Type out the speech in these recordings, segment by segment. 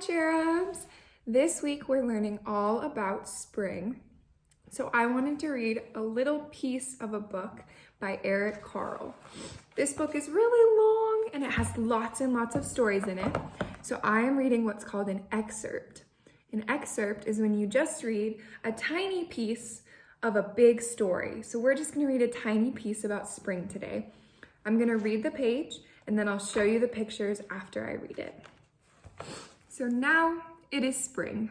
cherubs! This week we're learning all about spring. So I wanted to read a little piece of a book by Eric Carle. This book is really long and it has lots and lots of stories in it. So I am reading what's called an excerpt. An excerpt is when you just read a tiny piece of a big story. So we're just going to read a tiny piece about spring today. I'm going to read the page and then I'll show you the pictures after I read it. So now it is spring.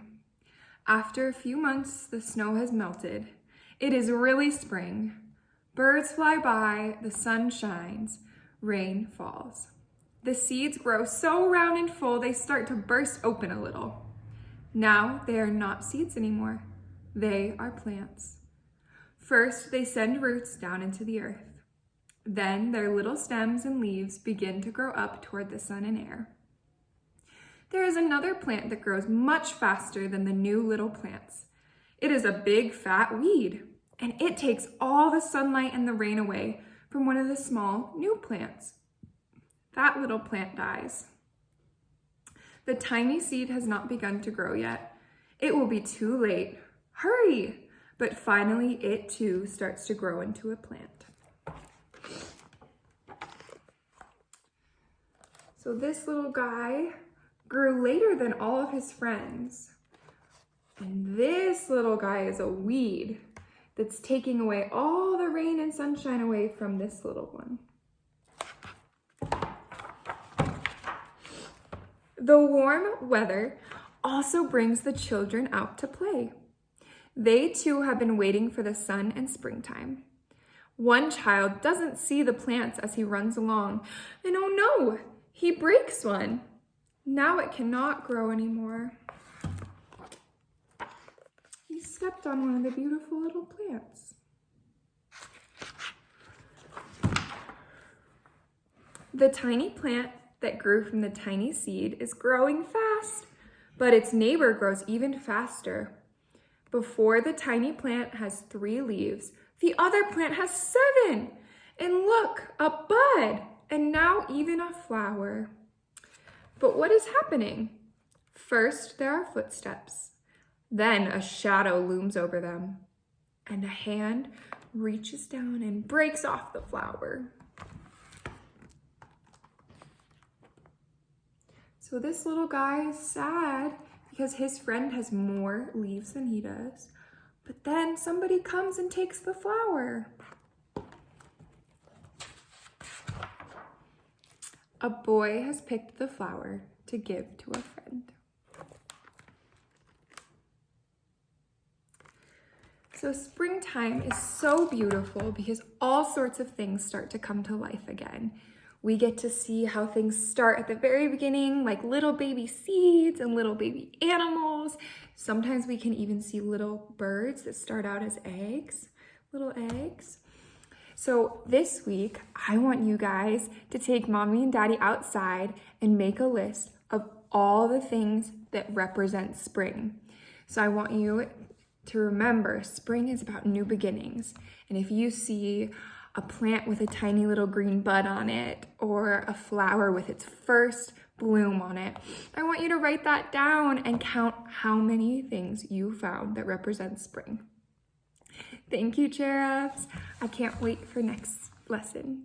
After a few months, the snow has melted. It is really spring. Birds fly by, the sun shines, rain falls. The seeds grow so round and full, they start to burst open a little. Now they are not seeds anymore. They are plants. First, they send roots down into the earth. Then their little stems and leaves begin to grow up toward the sun and air. There is another plant that grows much faster than the new little plants. It is a big fat weed, and it takes all the sunlight and the rain away from one of the small new plants. That little plant dies. The tiny seed has not begun to grow yet. It will be too late. Hurry! But finally, it too starts to grow into a plant. So this little guy grew later than all of his friends. And this little guy is a weed that's taking away all the rain and sunshine away from this little one. The warm weather also brings the children out to play. They too have been waiting for the sun and springtime. One child doesn't see the plants as he runs along, and oh no, he breaks one. Now it cannot grow anymore. He stepped on one of the beautiful little plants. The tiny plant that grew from the tiny seed is growing fast, but its neighbor grows even faster. Before the tiny plant has 3 leaves, the other plant has 7. And look, a bud, and now even a flower. But what is happening? First, there are footsteps. Then a shadow looms over them, and a hand reaches down and breaks off the flower. So this little guy is sad because his friend has more leaves than he does. But then somebody comes and takes the flower. A boy has picked the flower to give to a friend. So springtime is so beautiful because all sorts of things start to come to life again. We get to see how things start at the very beginning, like little baby seeds and little baby animals. Sometimes we can even see little birds that start out as eggs, little eggs. So this week, I want you guys to take mommy and daddy outside and make a list of all the things that represent spring. So I want you to remember spring is about new beginnings. And if you see a plant with a tiny little green bud on it or a flower with its first bloom on it, I want you to write that down and count how many things you found that represent spring. Thank you, cherubs. I can't wait for next lesson.